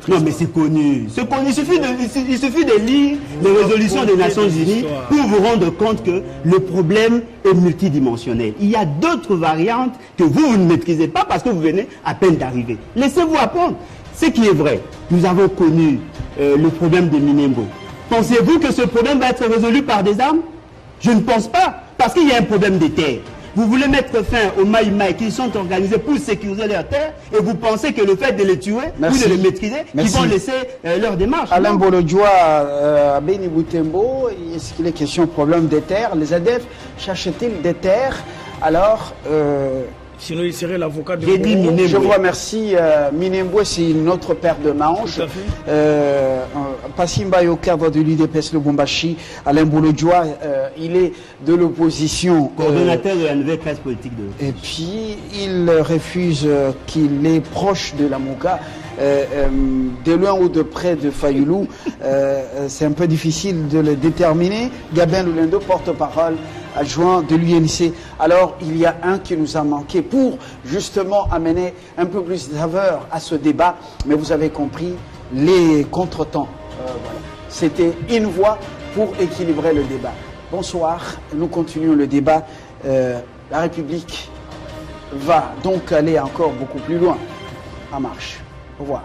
Speaker 3: Non, mais c'est connu. C'est connu. Il suffit de lire les résolutions des Nations Unies pour vous rendre compte que le problème est multidimensionnel. Il y a d'autres variantes que vous ne maîtrisez pas parce que vous venez à peine d'arriver. Laissez-vous apprendre. Ce qui est vrai, nous avons connu le problème de Minembwe. Pensez-vous que ce problème va être résolu par des armes? Je ne pense pas, parce qu'il y a un problème de terre. Vous voulez mettre fin aux Maïmaï qui sont organisés pour sécuriser leur terre et vous pensez que le fait de les tuer ou de les maîtriser, ils vont laisser leur démarche.
Speaker 2: Alain Bolodjoa, à Béni Boutembo, est-ce qu'il est question de problème des terres? Les ADF cherchent-ils des terres? Alors,
Speaker 4: sinon, il serait l'avocat de
Speaker 2: Minembwe. Je vous remercie. Minembwe, c'est une autre paire de manches. Passimba est au cadre de l'UDPS Lubumbashi. Alain Bolodjoa, il est de l'opposition.
Speaker 3: Coordonnateur de la nouvelle classe politique de l'opposition.
Speaker 2: Et puis, il refuse qu'il est proche de la Mouka. De loin ou de près de Fayoulou, c'est un peu difficile de le déterminer. Gabin Lulendo, porte-parole adjoint de l'UNC. Alors, il y a un qui nous a manqué pour justement amener un peu plus de saveur à ce débat. Mais vous avez compris, les contretemps. Voilà. C'était une voix pour équilibrer le débat. Bonsoir, nous continuons le débat. La République va donc aller encore beaucoup plus loin. En marche. Au revoir.